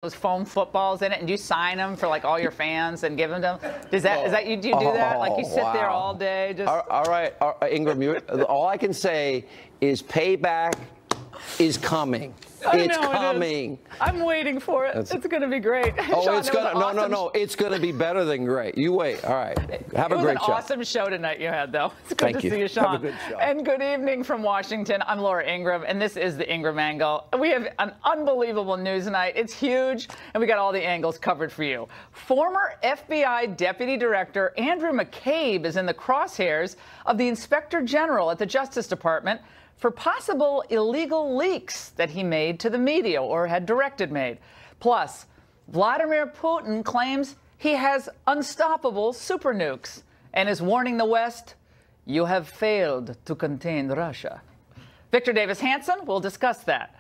those foam footballs in it, and you sign them for like all your fans and give them to them? Is that you do that? Like you sit there all day? Just all right, Ingram. All I can say is payback is coming. It's coming. I'm waiting for it. It's going to be great. Oh, Sean, it's going to no. It's going to be better than great. You wait. All right. Have a great show. It was an awesome show tonight you had, though. It's good to see you, Sean. Have a good show. And good evening from Washington. I'm Laura Ingraham, and this is the Ingraham Angle. We have an unbelievable news night. It's huge, and we got all the angles covered for you. Former FBI Deputy Director Andrew McCabe is in the crosshairs of the Inspector General at the Justice Department for possible illegal leaks that he made to the media or had directed made. Plus, Vladimir Putin claims he has unstoppable super nukes and is warning the West, you have failed to contain Russia. Victor Davis Hanson will discuss that,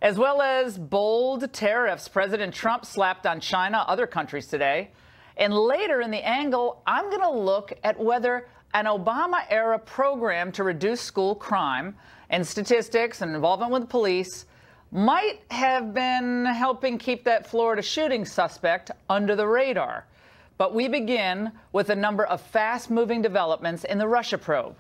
as well as bold tariffs President Trump slapped on China, other countries today. And later in the angle, I'm going to look at whether an Obama-era program to reduce school crime and statistics and involvement with the police might have been helping keep that Florida shooting suspect under the radar. But we begin with a number of fast-moving developments in the Russia probe.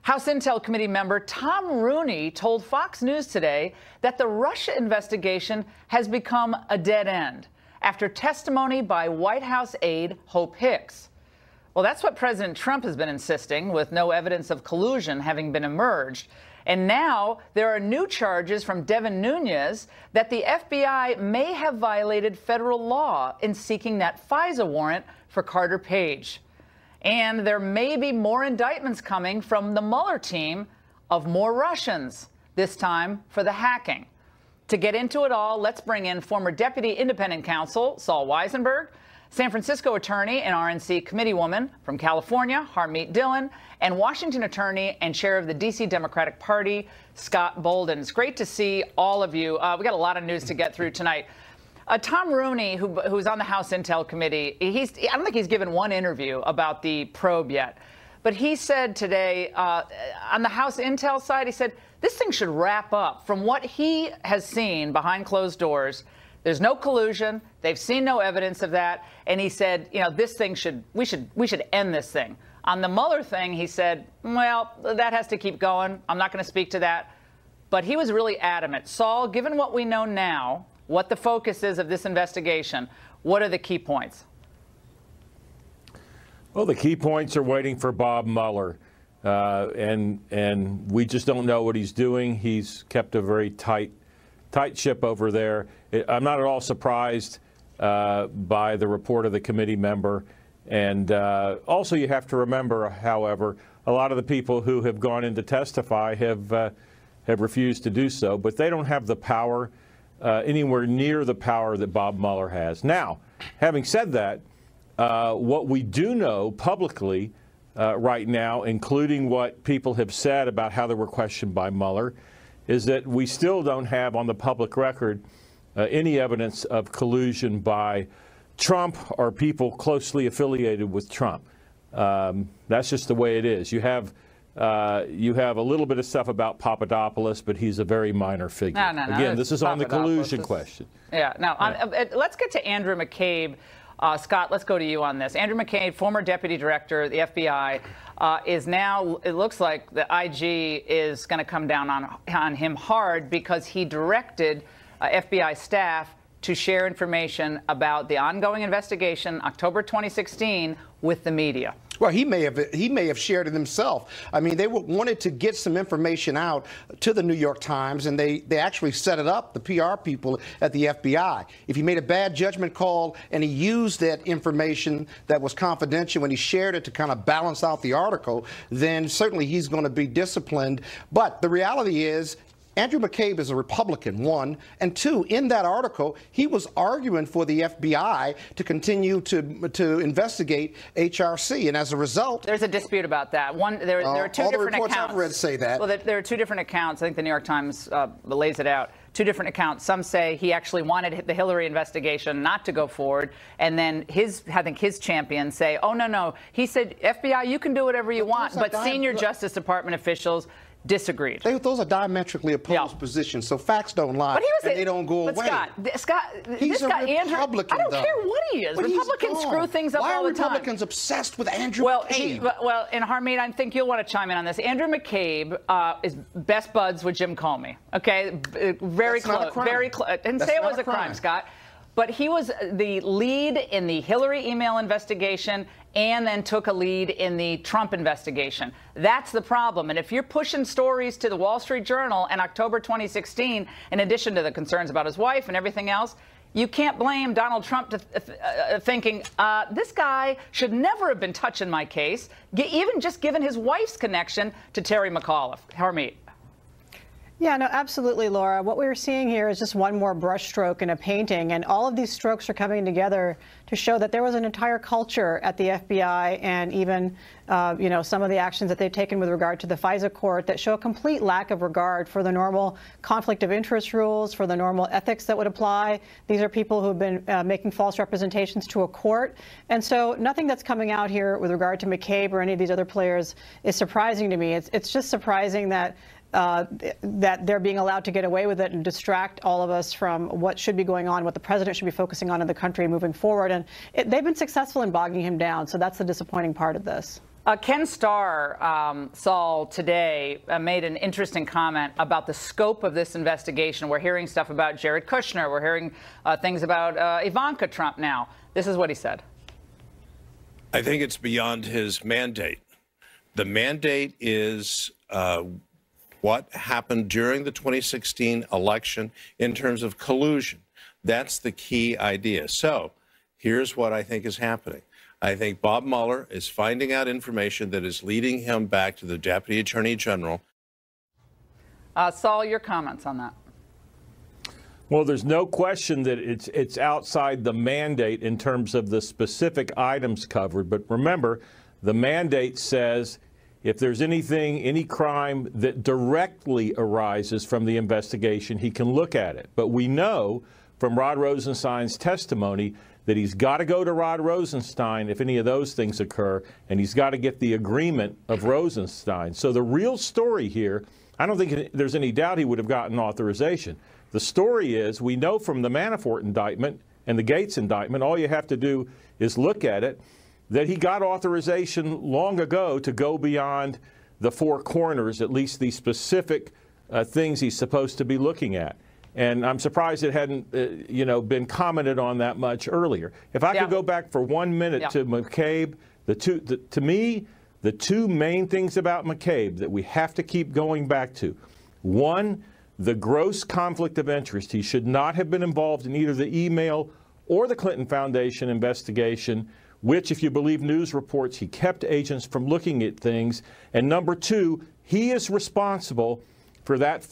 House Intel Committee member Tom Rooney told Fox News today that the Russia investigation has become a dead end after testimony by White House aide Hope Hicks. Well, that's what President Trump has been insisting, with no evidence of collusion having been emerged. And now there are new charges from Devin Nunes that the FBI may have violated federal law in seeking that FISA warrant for Carter Page. And there may be more indictments coming from the Mueller team of more Russians, this time for the hacking. To get into it all, let's bring in former Deputy Independent Counsel Saul Weisenberg, San Francisco attorney and RNC committeewoman from California, Harmeet Dillon, and Washington attorney and chair of the D.C. Democratic Party, Scott Bolden. It's great to see all of you. We got a lot of news to get through tonight. Tom Rooney, who's on the House Intel Committee, I don't think he's given one interview about the probe yet. But he said today on the House Intel side, he said this thing should wrap up. From what he has seen behind closed doors, there's no collusion. They've seen no evidence of that. And he said, you know, this thing we should end this thing. On the Mueller thing, he said, well, that has to keep going. I'm not going to speak to that. But he was really adamant. Saul, given what we know now, what the focus is of this investigation, what are the key points? Well, the key points are waiting for Bob Mueller. And we just don't know what he's doing. He's kept a very tight ship over there. I'm not at all surprised by the report of the committee member. And also you have to remember, however, a lot of the people who have gone in to testify have refused to do so. But they don't have the power, anywhere near the power that Bob Mueller has. Now, having said that, what we do know publicly right now, including what people have said about how they were questioned by Mueller, is that we still don't have on the public record any evidence of collusion by Trump or people closely affiliated with Trump. That's just the way it is. You have a little bit of stuff about Papadopoulos, but he's a very minor figure. No. Again, this is on the collusion question. Yeah. Now, let's get to Andrew McCabe. Scott, let's go to you on this. Andrew McCabe, former deputy director of the FBI, is now, it looks like the IG is going to come down on him hard because he directed FBI staff to share information about the ongoing investigation, October 2016, with the media. Well, he may have shared it himself. I mean, they wanted to get some information out to the New York Times, and they actually set it up, the PR people at the FBI. If he made a bad judgment call and he used that information that was confidential and he shared it to kind of balance out the article, then certainly he's going to be disciplined. But the reality is, Andrew McCabe is a Republican, one. And two, in that article, he was arguing for the FBI to continue to investigate HRC. And as a result... There's a dispute about that. There are two different accounts. All the reports I've read say that. Well, there are two different accounts. I think the New York Times lays it out. Two different accounts. Some say he actually wanted the Hillary investigation not to go forward. And then I think his champions say, oh, no. He said, FBI, you can do whatever you want. But senior Justice Department officials disagreed. Those are diametrically opposed positions, so facts don't lie, but he was and they don't go away. Scott, He's this guy, a Republican, Andrew, I don't care what he is. But Republicans screw things up all the time. Why are Republicans obsessed with Andrew McCabe? Well, and Harmeet, I think you'll want to chime in on this. Andrew McCabe is best buds with Jim Comey. Okay, very close. Very close. Didn't say it was a crime, Scott. But he was the lead in the Hillary email investigation and then took a lead in the Trump investigation. That's the problem. And if you're pushing stories to the Wall Street Journal in October 2016, in addition to the concerns about his wife and everything else, you can't blame Donald Trump thinking, this guy should never have been touching my case, even just given his wife's connection to Terry McAuliffe. Harmeet. Yeah, no, absolutely, Laura. What we're seeing here is just one more brushstroke in a painting, and all of these strokes are coming together to show that there was an entire culture at the FBI and even, some of the actions that they've taken with regard to the FISA court that show a complete lack of regard for the normal conflict of interest rules, for the normal ethics that would apply. These are people who have been making false representations to a court. And so nothing that's coming out here with regard to McCabe or any of these other players is surprising to me. It's just surprising that that they're being allowed to get away with it and distract all of us from what should be going on, what the president should be focusing on in the country moving forward. And they've been successful in bogging him down. So that's the disappointing part of this. Ken Starr, Saul, today made an interesting comment about the scope of this investigation. We're hearing stuff about Jared Kushner. We're hearing things about Ivanka Trump now. This is what he said. I think it's beyond his mandate. The mandate is what happened during the 2016 election in terms of collusion. That's the key idea. So here's what I think is happening. I think Bob Mueller is finding out information that is leading him back to the Deputy Attorney General. Saul, your comments on that? Well, there's no question that it's outside the mandate in terms of the specific items covered. But remember, the mandate says if there's any crime that directly arises from the investigation, he can look at it. But we know from Rod Rosenstein's testimony that he's got to go to Rod Rosenstein if any of those things occur, and he's got to get the agreement of Rosenstein. So the real story here, I don't think there's any doubt he would have gotten authorization. The story is, we know from the Manafort indictment and the Gates indictment, all you have to do is look at it, that he got authorization long ago to go beyond the four corners, at least the specific things he's supposed to be looking at. And I'm surprised it hadn't, been commented on that much earlier. If I could go back for 1 minute to McCabe, to me, the two main things about McCabe that we have to keep going back to: one, the gross conflict of interest. He should not have been involved in either the email or the Clinton Foundation investigation, which, if you believe news reports, he kept agents from looking at things. And number two, he is responsible for that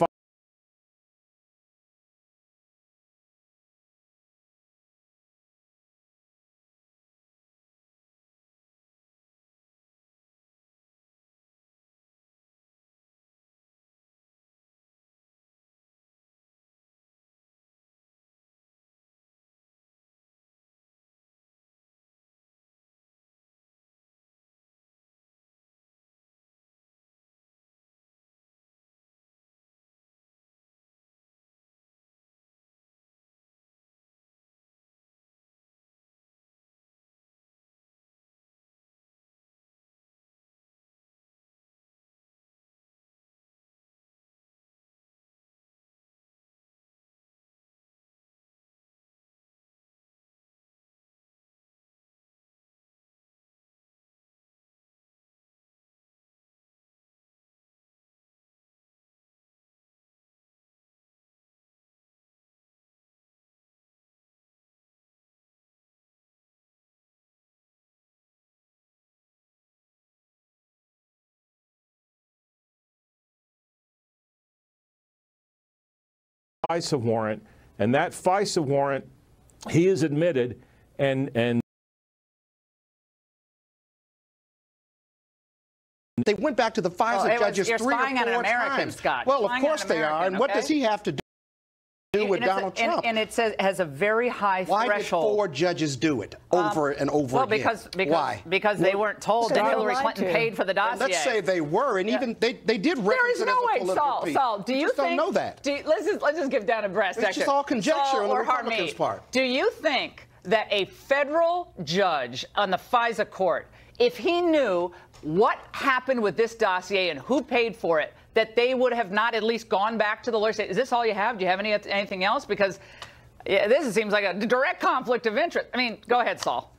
FISA warrant, and that FISA warrant, he has admitted, and they went back to the FISA judges 3 or 4 spying on an American, times. Scott. Well, of Spying course on an they are. American, And what does he have to do? do with Donald Trump. And it says it has a very high Why threshold. Why did 4 judges do it over and over again? Why? Because they weren't told that Hillary Clinton paid for the dossier. And let's say they were, and even they did reference it as a political piece. Saul, do you think? Don't know that. Let's just give down a breast. It's just all conjecture on the Republicans' part. Do you think that a federal judge on the FISA court, if he knew what happened with this dossier and who paid for it, that they would have not at least gone back to the lawyer and said, is this all you have? Do you have anything else? Because this seems like a direct conflict of interest. I mean, go ahead, Saul.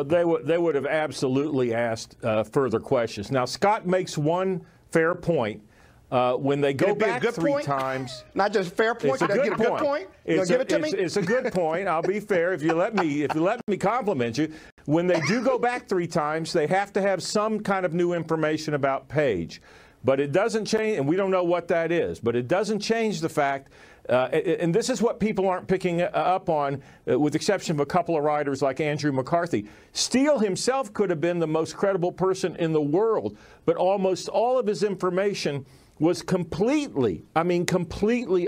They would have absolutely asked further questions. Now, Scott makes one fair point. When they go back 3 times, not just fair point. Did I get a good point? Give it to me. It's a good point. I'll be fair. If you let me compliment you. When they do go back 3 times, they have to have some kind of new information about Page. But it doesn't change, and we don't know what that is. But it doesn't change the fact, and this is what people aren't picking up on, with the exception of a couple of writers like Andrew McCarthy. Steele himself could have been the most credible person in the world, but almost all of his information was completely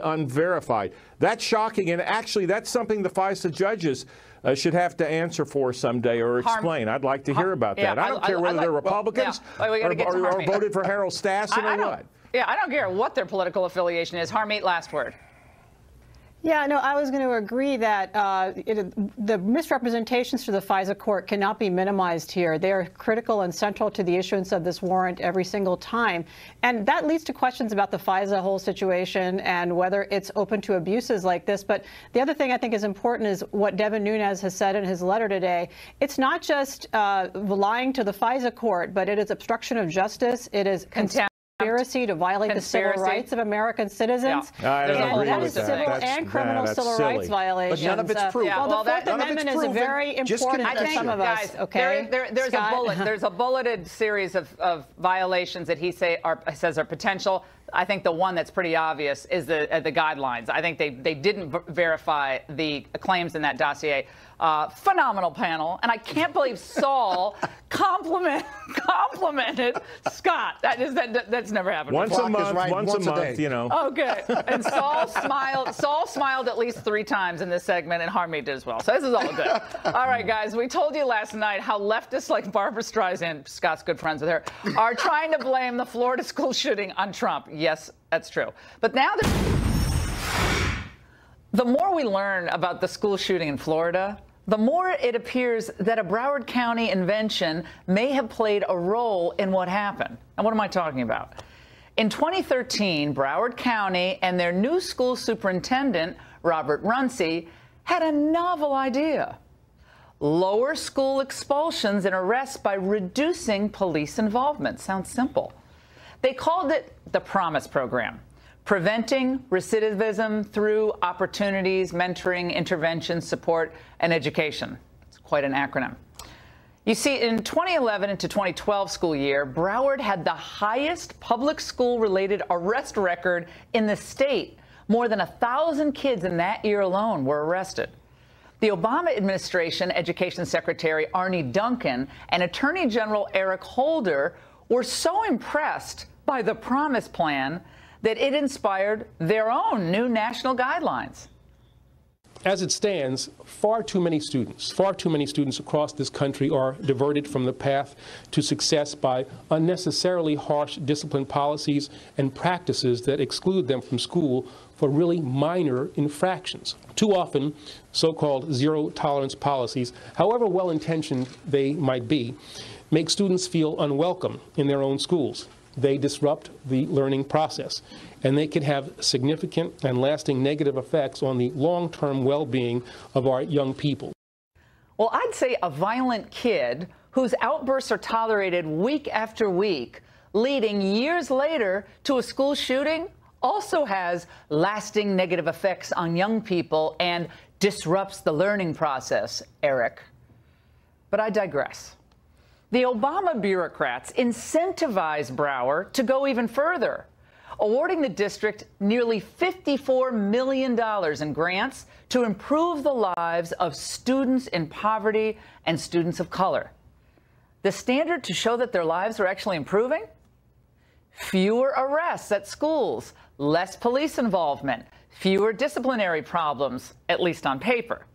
unverified. That's shocking, and actually that's something the FISA judges should have to answer for someday or explain. I'd like to hear about that. I don't care whether they're Republicans or voted for Harold Stassen or what. Yeah, I don't care what their political affiliation is. Harmeet, last word. Yeah, no, I was going to agree that the misrepresentations to the FISA court cannot be minimized here. They are critical and central to the issuance of this warrant every single time. And that leads to questions about the FISA whole situation and whether it's open to abuses like this. But the other thing I think is important is what Devin Nunes has said in his letter today. It's not just lying to the FISA court, but it is obstruction of justice. It is conspiracy to violate the civil rights of American citizens. I don't agree that with is civil and criminal civil rights violations. But none of it's proven. Well, the Fourth Amendment is very important to some of us. Okay, there's a bulleted series of violations that he says are potential. I think the one that's pretty obvious is the guidelines. I think they didn't verify the claims in that dossier. Phenomenal panel, and I can't believe Saul complimented Scott. That's never happened once before. a month, you know. Okay, and Saul smiled. Saul smiled at least 3 times in this segment, and Harmeet did as well. So this is all good. All right, guys, we told you last night how leftists like Barbara Streisand, Scott's good friends with her, are trying to blame the Florida school shooting on Trump. Yes, that's true. But now the more we learn about the school shooting in Florida, the more it appears that a Broward County invention may have played a role in what happened. And what am I talking about? In 2013, Broward County and their new school superintendent, Robert Runcie, had a novel idea. Lower school expulsions and arrests by reducing police involvement. Sounds simple. They called it the Promise Program, preventing recidivism through opportunities, mentoring, intervention, support, and education. It's quite an acronym. You see, in 2011 into 2012 school year, Broward had the highest public school-related arrest record in the state. More than 1,000 kids in that year alone were arrested. The Obama administration Education Secretary Arne Duncan and Attorney General Eric Holder were so impressed by the Promise Plan that it inspired their own new national guidelines. As it stands, far too many students across this country are diverted from the path to success by unnecessarily harsh discipline policies and practices that exclude them from school for really minor infractions. Too often, so-called zero-tolerance policies, however well-intentioned they might be, make students feel unwelcome in their own schools. They disrupt the learning process, and they can have significant and lasting negative effects on the long-term well-being of our young people. Well, I'd say a violent kid whose outbursts are tolerated week after week, leading years later to a school shooting, also has lasting negative effects on young people and disrupts the learning process, Eric. But I digress. The Obama bureaucrats incentivized Broward to go even further, awarding the district nearly $54 million in grants to improve the lives of students in poverty and students of color. The standard to show that their lives are actually improving? Fewer arrests at schools, less police involvement, fewer disciplinary problems, at least on paper.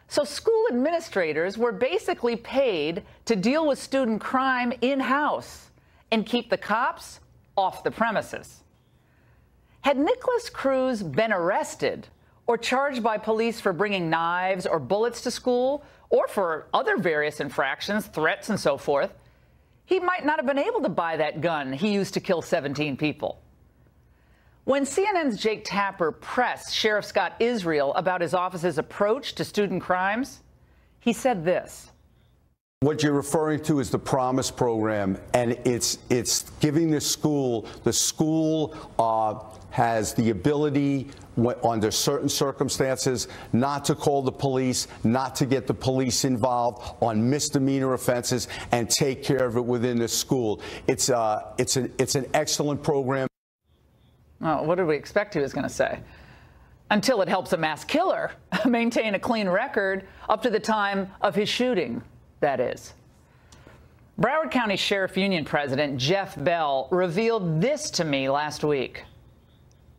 So school administrators were basically paid to deal with student crime in-house and keep the cops off the premises. Had Nicholas Cruz been arrested or charged by police for bringing knives or bullets to school, or for other various infractions, threats and so forth, he might not have been able to buy that gun he used to kill 17 people. When CNN's Jake Tapper pressed Sheriff Scott Israel about his office's approach to student crimes, he said this. What you're referring to is the Promise program, and it's giving the school has the ability, under certain circumstances, not to call the police, not to get the police involved on misdemeanor offenses, and take care of it within the school. It's an excellent program. Well, what did we expect he was going to say? Until it helps a mass killer maintain a clean record up to the time of his shooting, that is. Broward County Sheriff Union President Jeff Bell revealed this to me last week.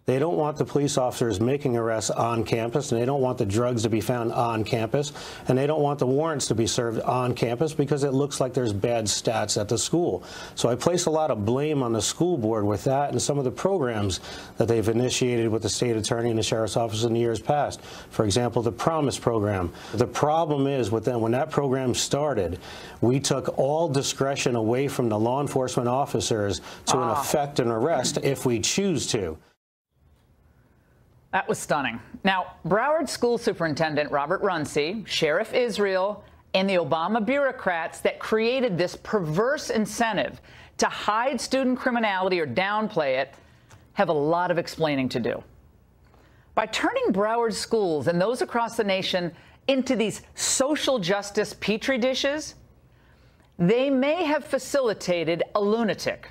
They don't want the police officers making arrests on campus, and they don't want the drugs to be found on campus, and they don't want the warrants to be served on campus because it looks like there's bad stats at the school. So I place a lot of blame on the school board with that and some of the programs that they've initiated with the state attorney and the sheriff's office in the years past. For example, the Promise program. The problem is with them, when that program started, we took all discretion away from the law enforcement officers to effect an arrest if we choose to. That was stunning. Now, Broward School Superintendent Robert Runcie, Sheriff Israel, and the Obama bureaucrats that created this perverse incentive to hide student criminality or downplay it have a lot of explaining to do. By turning Broward schools and those across the nation into these social justice petri dishes, they may have facilitated a lunatic,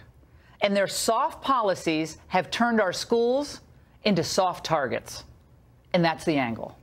and their soft policies have turned our schools into soft targets. And that's the angle.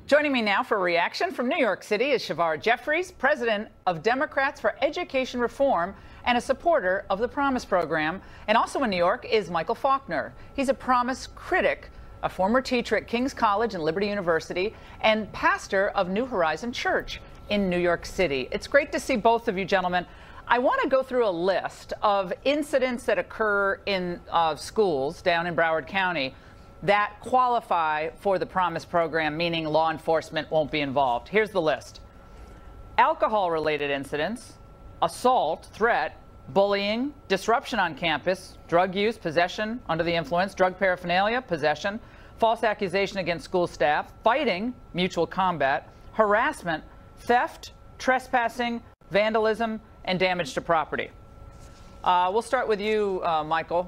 Joining me now for a reaction from New York City is Shavar Jeffries, president of Democrats for Education Reform and a supporter of the Promise program. And also in New York is Michael Faulkner. He's a Promise critic, a former teacher at King's College and Liberty University, and pastor of New Horizon Church in New York City. It's great to see both of you gentlemen. I want to go through a list of incidents that occur in schools down in Broward County that qualify for the Promise program, meaning law enforcement won't be involved. Here's the list. Alcohol-related incidents, assault, threat, bullying, disruption on campus, drug use, possession under the influence, drug paraphernalia, possession, false accusation against school staff, fighting, mutual combat, harassment, theft, trespassing, vandalism, and damage to property. We'll start with you, Michael.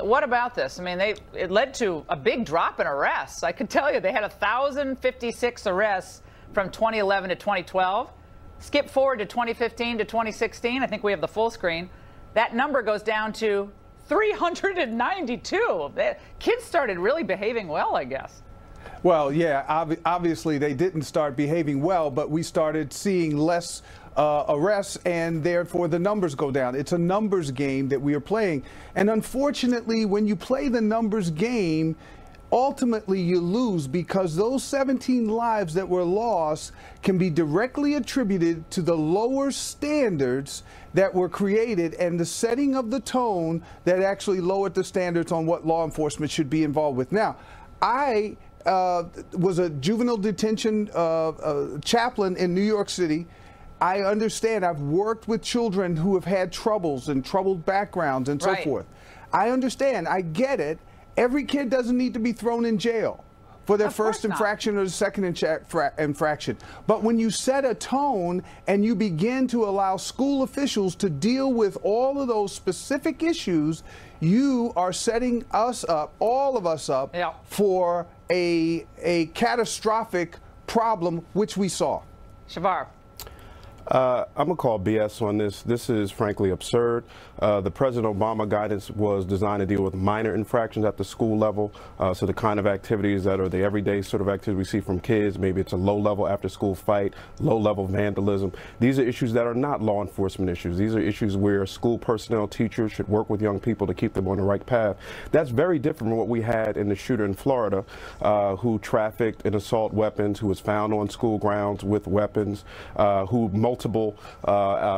What about this? I mean, it led to a big drop in arrests. I can tell you they had 1,056 arrests from 2011 to 2012. Skip forward to 2015 to 2016. I think we have the full screen. That number goes down to 392. Kids started really behaving well, I guess. Well, yeah, obviously they didn't start behaving well, but we started seeing less arrests, and therefore the numbers go down. It's a numbers game that we are playing. And unfortunately, when you play the numbers game, ultimately you lose, because those 17 lives that were lost can be directly attributed to the lower standards that were created and the setting of the tone that actually lowered the standards on what law enforcement should be involved with. Now, I was a juvenile detention chaplain in New York City. I understand. I've worked with children who have had troubles and troubled backgrounds and so forth. I understand. I get it. Every kid doesn't need to be thrown in jail for their first infraction or the second infraction. But when you set a tone and you begin to allow school officials to deal with all of those specific issues, you are setting us up, all of us up, for a catastrophic problem, which we saw. Shavar. I'm going to call BS on this. This is frankly absurd. The President Obama guidance was designed to deal with minor infractions at the school level. So the kind of activities that are the everyday sort of activities we see from kids, maybe it's a low-level after-school fight, low-level vandalism. These are issues that are not law enforcement issues. These are issues where school personnel, teachers should work with young people to keep them on the right path. That's very different from what we had in the shooter in Florida who trafficked and assault weapons, who was found on school grounds with weapons, who multiple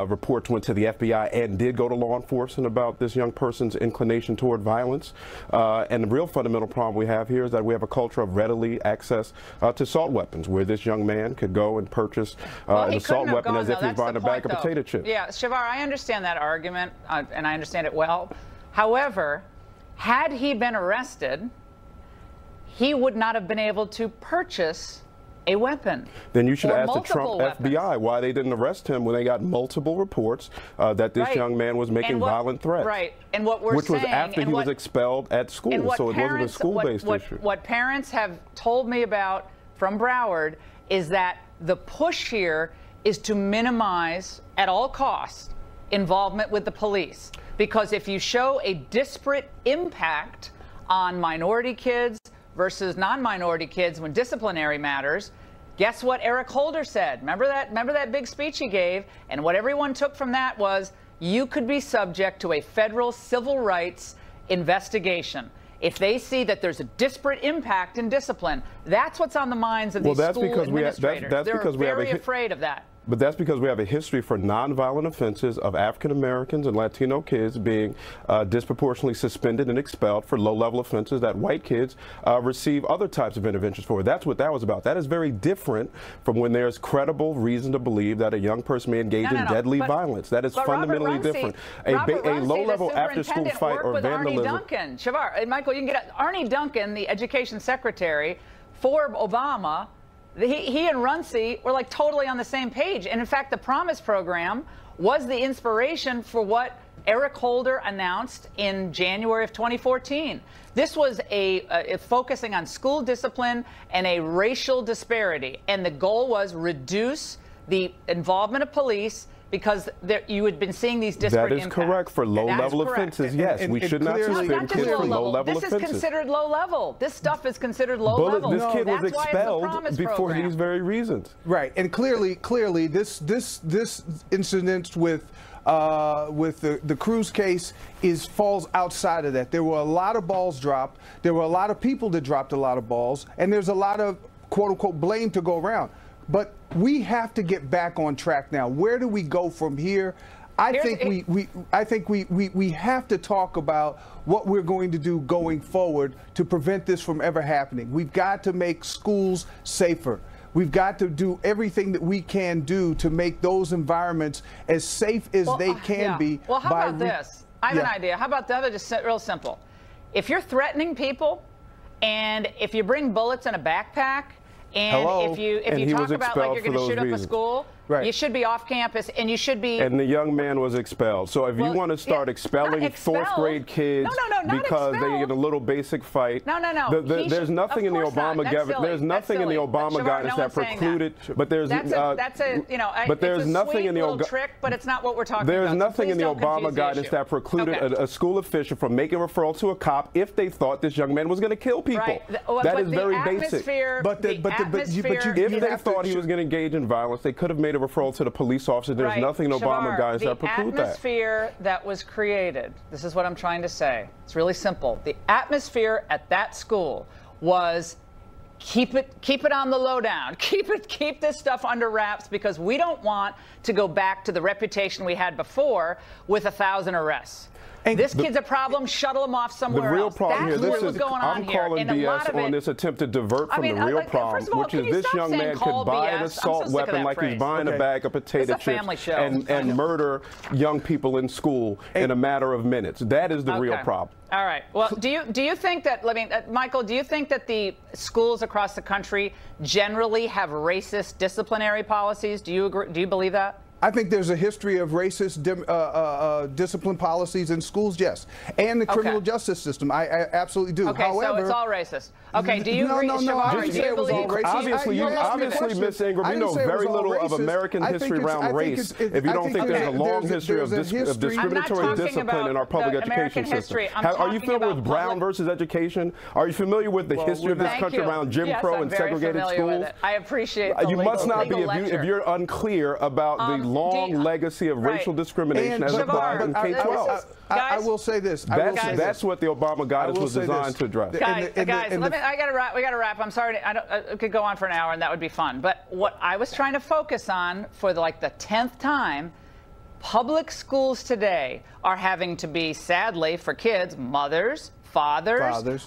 reports went to the FBI and did go to law enforcement about this young person's inclination toward violence. And the real fundamental problem we have here is that we have a culture of readily access to assault weapons, where this young man could go and purchase an assault weapon as if he was buying a bag of potato chips. Yeah, Shavar, I understand that argument, and I understand it well. However, had he been arrested, he would not have been able to purchase a weapon. Then you should ask the Trump FBI why they didn't arrest him when they got multiple reports that this young man was making violent threats. Right. And what we're which saying, was after he was expelled at school, so it wasn't a school-based issue. What parents have told me about from Broward is that the push here is to minimize at all costs involvement with the police. Because if you show a disparate impact on minority kids versus non-minority kids when disciplinary matters, guess what Eric Holder said? Remember that big speech he gave? And what everyone took from that was you could be subject to a federal civil rights investigation. If they see that there's a disparate impact in discipline, that's what's on the minds of these school administrators. They're very afraid of that. But that's because we have a history for nonviolent offenses of African Americans and Latino kids being disproportionately suspended and expelled for low-level offenses that white kids receive other types of interventions for. That's what that was about. That is very different from when there's credible reason to believe that a young person may engage in deadly violence. That is fundamentally different. A low-level after-school fight or vandalism. Arnie Duncan, Shavar, and Michael, you can get Arnie Duncan, the education secretary for Obama. He and Runcie were like totally on the same page. And in fact, the Promise program was the inspiration for what Eric Holder announced in January of 2014. This was focusing on school discipline and a racial disparity. And the goal was reduce the involvement of police because you had been seeing these disparate impacts. That is correct for low-level offenses. Yes, we should not suspend kids for low-level offenses. This is considered low-level. This stuff is considered low-level. This kid was expelled before these very reasons. Right, and clearly, this incident with the Cruz case falls outside of that. There were a lot of balls dropped. There were a lot of people that dropped a lot of balls, and there's a lot of quote-unquote blame to go around. But we have to get back on track now. Where do we go from here? I think we have to talk about what we're going to do going forward to prevent this from ever happening. We've got to make schools safer. We've got to do everything that we can do to make those environments as safe as they can be. Well, how about this? I have an idea. How about the other, just real simple. If you're threatening people and if you bring bullets in a backpack, and if you talk about like you're going to shoot up a school, you should be off campus and you should be. And the young man was expelled. So if you want to start expelling fourth-grade kids because they get a little basic fight, there's nothing in the Obama government. There's nothing in the Obama guidance that precluded. But there's there's nothing in the trick, but it's not what we're talking about. There's nothing in the Obama guidance that precluded a school official from making a referral to a cop if they thought this young man was going to kill people. That is very basic. But if they thought he was going to engage in violence, they could have made a referral to the police officer. There's nothing in Obama guidance that precludes that. The atmosphere that was created, this is what I'm trying to say. It's really simple. The atmosphere at that school was keep it on the lowdown. Keep this stuff under wraps because we don't want to go back to the reputation we had before with 1,000 arrests. This kid's a problem. Shuttle him off somewhere else. The real problem here, I'm calling BS on this attempt to divert from the real problem, which is this young man could buy an assault weapon like he's buying a bag of potato chips and murder young people in school in a matter of minutes. That is the real problem. All right. Well, do you think that, Michael, do you think that the schools across the country generally have racist disciplinary policies? Do you agree? Do you believe that? I think there's a history of racist discipline policies in schools, yes, and the criminal justice system. I absolutely do. Okay, However, so it's all racist. Okay, do you agree? No, I do didn't you say it was all believe? racist. Obviously, Ms. Ingram, you know very little of American history around race if you don't think there's a long history of discriminatory discipline in our public education system. Are you familiar with Brown versus education? Are you familiar with the history of this country around Jim Crow and segregated schools? I appreciate the You must not be, if you're unclear about the long legacy of racial discrimination as applied in K-12. I will say this. That's what the Obama guidance was designed to address. Guys, we got to wrap. I'm sorry. I could go on for an hour, and that would be fun. But what I was trying to focus on for the 10th time, public schools today are having to be, sadly, for kids, mothers, fathers.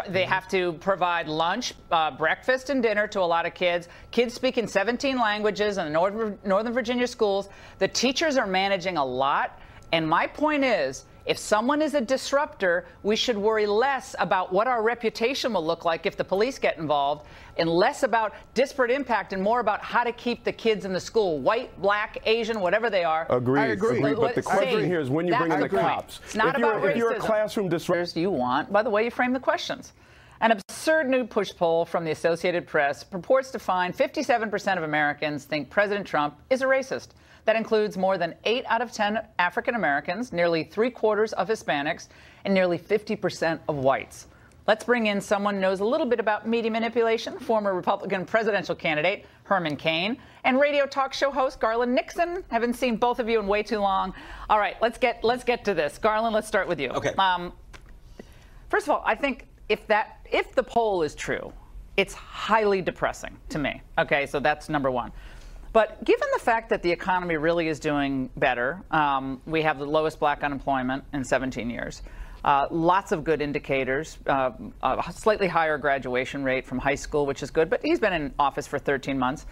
They have to provide lunch, breakfast, and dinner to a lot of kids. Kids speak in 17 languages in the Northern Virginia schools. The teachers are managing a lot. And my point is, if someone is a disruptor, we should worry less about what our reputation will look like if the police get involved, and less about disparate impact and more about how to keep the kids in the school, white, black, Asian, whatever they are. Agreed. But the question here is when you bring in the cops. It's not about racism. If you're a classroom disruptor. Do you want, by the way you frame the questions? An absurd new push poll from the Associated Press purports to find 57% of Americans think President Trump is a racist. That includes more than 8 out of 10 African Americans, nearly 3/4 of Hispanics, and nearly 50% of whites. Let's bring in someone who knows a little bit about media manipulation, former Republican presidential candidate Herman Cain, and radio talk show host Garland Nixon. Haven't seen both of you in way too long. All right, let's get to this. Garland, let's start with you. Okay. First of all, I think if the poll is true, it's highly depressing to me. Okay, so that's number one. But given the fact that the economy really is doing better, we have the lowest black unemployment in 17 years, lots of good indicators, a slightly higher graduation rate from high school, which is good, but he's been in office for 13 months.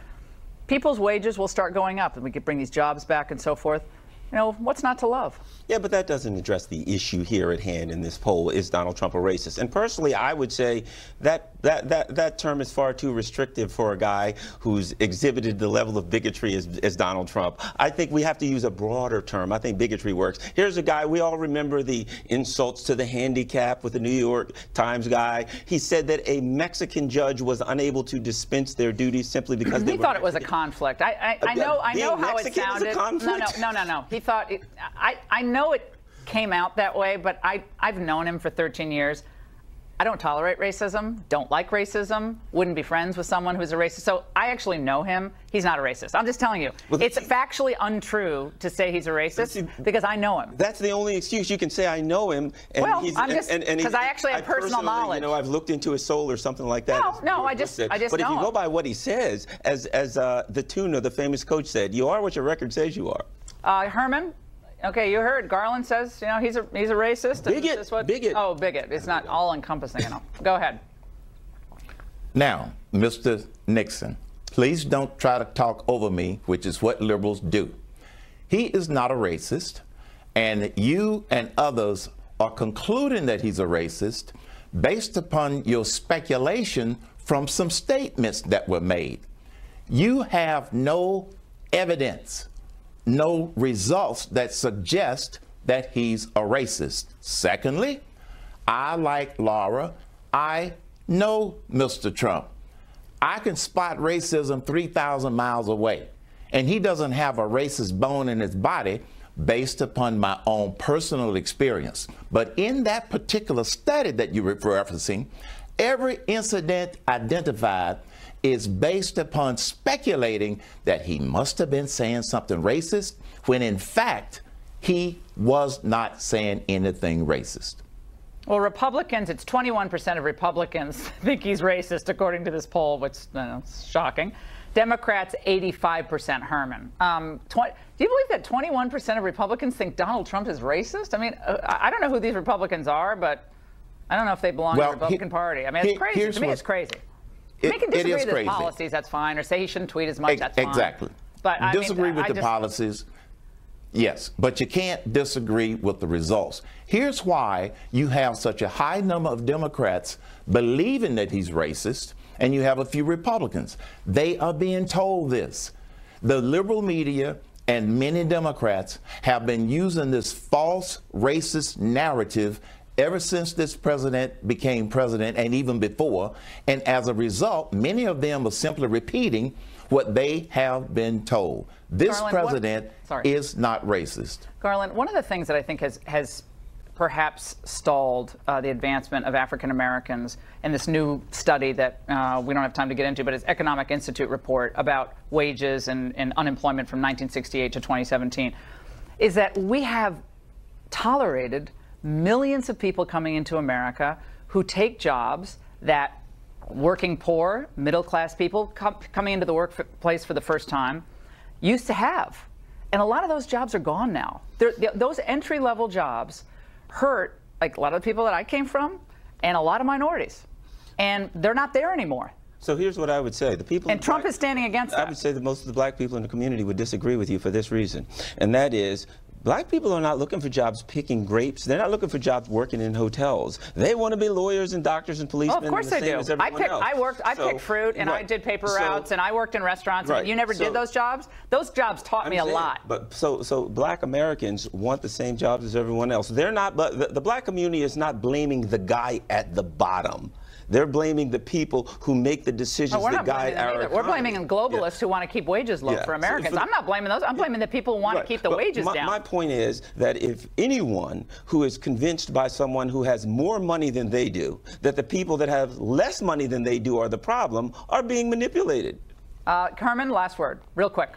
People's wages will start going up, and we could bring these jobs back and so forth. You know, what's not to love? Yeah, but that doesn't address the issue here at hand in this poll. Is Donald Trump a racist? And personally, I would say that term is far too restrictive for a guy who's exhibited the level of bigotry as Donald Trump. I think we have to use a broader term. I think bigotry works. Here's a guy, we all remember the insults to the handicap with the New York Times guy. He said that a Mexican judge was unable to dispense their duties simply because they he were thought Mexican. It was a conflict. I know how it sounded. Is a conflict? No. He thought I know it came out that way, but I've known him for 13 years. I don't tolerate racism, don't like racism, wouldn't be friends with someone who's a racist. So I actually know him. He's not a racist. I'm just telling you. Well, it's factually untrue to say he's a racist because I know him. That's the only excuse you can say. I know him. And well, I'm just because I actually have personal knowledge. You know, I've looked into his soul or something like that. No, I just But if you go by what he says, as the Tuna, the famous coach, said, you are what your record says you are. Herman. Okay, you heard. Garland says, you know, he's a racist. Bigot. Oh, bigot. It's not all-encompassing enough. Go ahead. Now, Mr. Nixon, please don't try to talk over me, which is what liberals do. He is not a racist, and you and others are concluding that he's a racist based upon your speculation from some statements that were made. You have no evidence, no results that suggest that he's a racist. Secondly, I, like Laura, I know Mr. Trump. I can spot racism 3,000 miles away, and he doesn't have a racist bone in his body based upon my own personal experience. But in that particular study that you're referencing, every incident identified is based upon speculating that he must have been saying something racist, when in fact, he was not saying anything racist. Well, Republicans, it's 21% of Republicans think he's racist, according to this poll, which is shocking. Democrats, 85%, Herman. Do you believe that 21% of Republicans think Donald Trump is racist? I mean, I don't know who these Republicans are, but I don't know if they belong to the Republican Party. I mean, it's crazy. To me, it's crazy. They can disagree with his policies, that's fine, or say he shouldn't tweet as much, that's fine. Exactly. But I disagree with the policies, yes, but you can't disagree with the results. Here's why you have such a high number of Democrats believing that he's racist, and you have a few Republicans. They are being told this. The liberal media and many Democrats have been using this false racist narrative ever since this president became president and even before. And as a result, many of them are simply repeating what they have been told. This president is not racist. Garland, one of the things that I think has perhaps stalled the advancement of African Americans in this new study that we don't have time to get into, but it's Economic Institute report about wages and unemployment from 1968 to 2017, is that we have tolerated millions of people coming into America who take jobs that working poor, middle-class people coming into the workplace for the first time used to have. And a lot of those jobs are gone now. Those entry-level jobs hurt, like a lot of the people that I came from and a lot of minorities. And they're not there anymore. So here's what I would say. The people and Trump is standing against that. I would say that most of the black people in the community would disagree with you for this reason. And that is, black people are not looking for jobs picking grapes. They're not looking for jobs working in hotels. They want to be lawyers and doctors and policemen. Well, of course they do. I picked fruit and I did paper routes and I worked in restaurants. And you never did those jobs. Those jobs taught me a lot. But so black Americans want the same jobs as everyone else. They're not. But the black community is not blaming the guy at the bottom. They're blaming the people who make the decisions that guide our economy. We're blaming globalists who want to keep wages low for Americans. I'm not blaming those. I'm blaming the people who want to keep the wages down. My point is that if anyone who is convinced by someone who has more money than they do, that the people that have less money than they do are the problem, are being manipulated. Carmen, last word, real quick.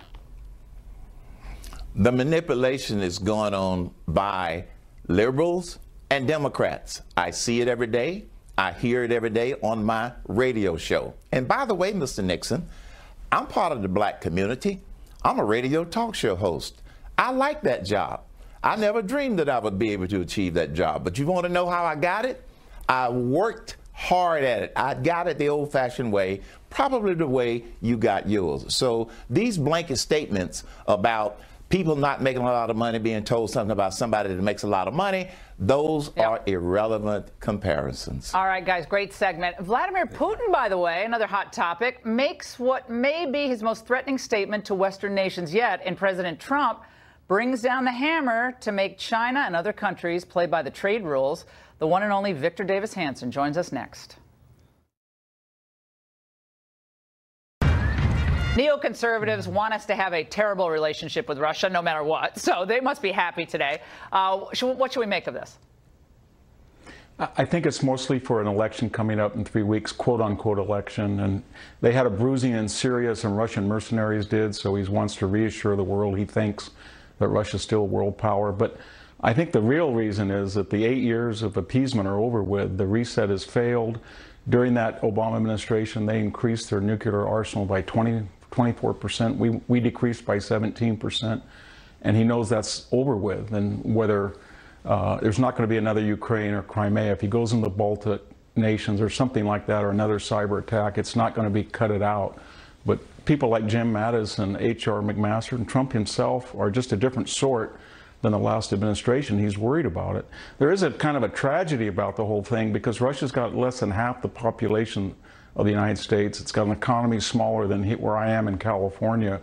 The manipulation is going on by liberals and Democrats. I see it every day. I hear it every day on my radio show. And by the way, Mr. Nixon, I'm part of the black community. I'm a radio talk show host. I like that job. I never dreamed that I would be able to achieve that job. But you want to know how I got it? I worked hard at it. I got it the old-fashioned way, probably the way you got yours. So these blanket statements about people not making a lot of money being told something about somebody that makes a lot of money, those are irrelevant comparisons. All right, guys, great segment. Vladimir Putin, by the way, another hot topic, makes what may be his most threatening statement to Western nations yet, and President Trump brings down the hammer to make China and other countries play by the trade rules. The one and only Victor Davis Hanson joins us next. Neoconservatives want us to have a terrible relationship with Russia no matter what, so they must be happy today. What should we make of this? I think it's mostly for an election coming up in 3 weeks, quote-unquote election. And they had a bruising in Syria, some Russian mercenaries did, so he wants to reassure the world he thinks that Russia's still a world power. But I think the real reason is that the 8 years of appeasement are over with. The reset has failed. During that Obama administration, they increased their nuclear arsenal by 24%. We decreased by 17%, and he knows that's over with. And whether there's not going to be another Ukraine or Crimea, if he goes in the Baltic nations or something like that, or another cyber attack, it's not going to be cut it out. But people like Jim Mattis and H.R. McMaster and Trump himself are just a different sort than the last administration. He's worried about it. There is a kind of a tragedy about the whole thing because Russia's got less than half the population of the United States. It's got an economy smaller than where I am in California.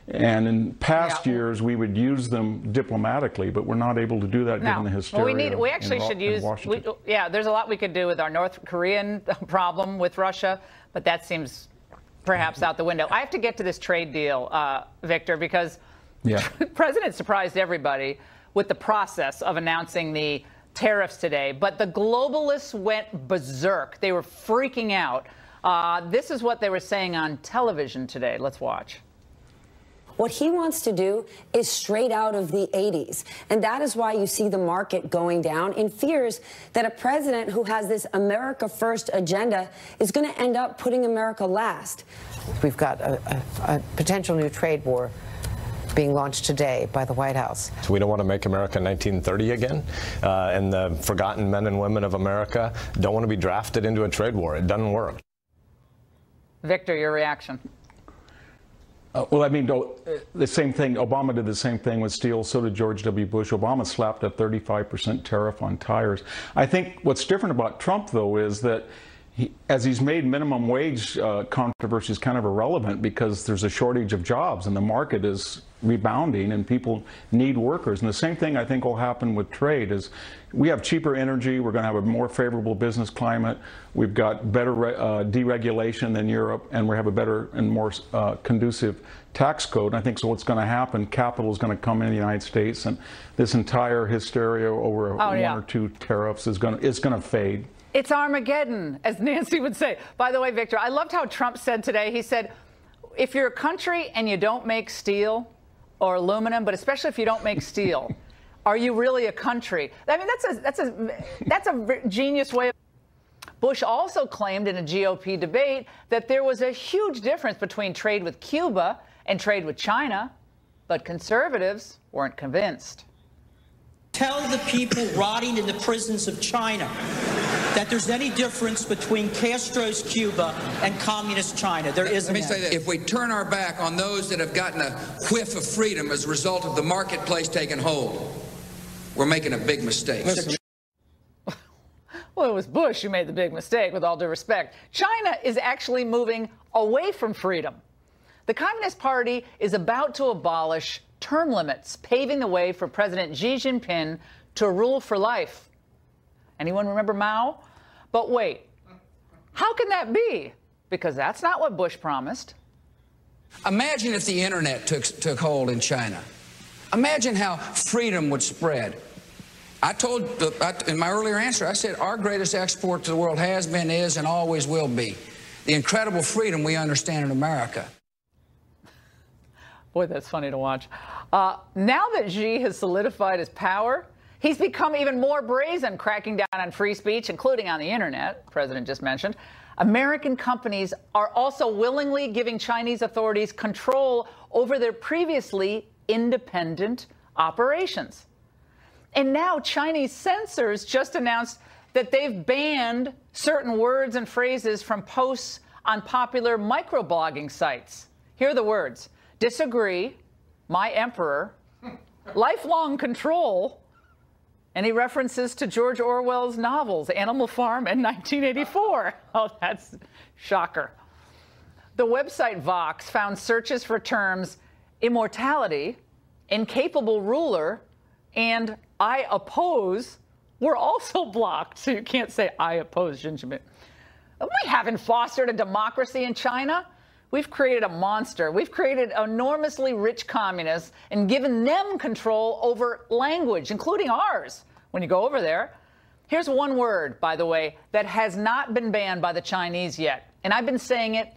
And in past years, we would use them diplomatically, but we're not able to do that given the hysteria. Well, we actually should use, there's a lot we could do with our North Korean problem with Russia, but that seems perhaps out the window. I have to get to this trade deal, Victor, because the president surprised everybody with the process of announcing the tariffs today, but the globalists went berserk. They were freaking out. This is what they were saying on television today. Let's watch. What he wants to do is straight out of the 80s. And that is why you see the market going down in fears that a president who has this America First agenda is going to end up putting America last. We've got a potential new trade war being launched today by the White House. So we don't want to make America 1930 again, and the forgotten men and women of America don't want to be drafted into a trade war. It doesn't work. Victor, your reaction? Well, I mean, the same thing. Obama did the same thing with steel. So did George W. Bush. Obama slapped a 35% tariff on tires. I think what's different about Trump, though, is that as he's made minimum wage controversies kind of irrelevant because there's a shortage of jobs and the market is rebounding and people need workers. And the same thing I think will happen with trade is we have cheaper energy, we're going to have a more favorable business climate, we've got better deregulation than Europe, and we have a better and more conducive tax code. And I think so what's going to happen, capital is going to come in the United States, and this entire hysteria over one or two tariffs is going to fade. It's Armageddon, as Nancy would say. By the way, Victor, I loved how Trump said today, he said, if you're a country and you don't make steel or aluminum, but especially if you don't make steel, are you really a country? I mean, that's a genius way. Bush also claimed in a GOP debate that there was a huge difference between trade with Cuba and trade with China, but conservatives weren't convinced. Tell the people rotting in the prisons of China that there's any difference between Castro's Cuba and communist China. There isn't. Let me say that if we turn our back on those that have gotten a whiff of freedom as a result of the marketplace taking hold, we're making a big mistake. Well, it was Bush who made the big mistake, with all due respect. China is actually moving away from freedom. The Communist Party is about to abolish term limits, paving the way for President Xi Jinping to rule for life. Anyone remember Mao? But wait, how can that be? Because that's not what Bush promised. Imagine if the internet took hold in China. Imagine how freedom would spread. I told, in my earlier answer, I said our greatest export to the world has been, is, and always will be the incredible freedom we understand in America. Boy, that's funny to watch. Now that Xi has solidified his power, he's become even more brazen, cracking down on free speech, including on the internet, the president just mentioned. American companies are also willingly giving Chinese authorities control over their previously independent operations. And now Chinese censors just announced that they've banned certain words and phrases from posts on popular microblogging sites. Here are the words: disagree, my emperor, lifelong control, any references to George Orwell's novels, Animal Farm and 1984. Oh, that's shocker. The website Vox found searches for terms immortality, incapable ruler, and I oppose were also blocked. So you can't say I oppose Xi Jinping. We haven't fostered a democracy in China. We've created a monster. We've created enormously rich communists and given them control over language, including ours, when you go over there. Here's one word, by the way, that has not been banned by the Chinese yet. And I've been saying it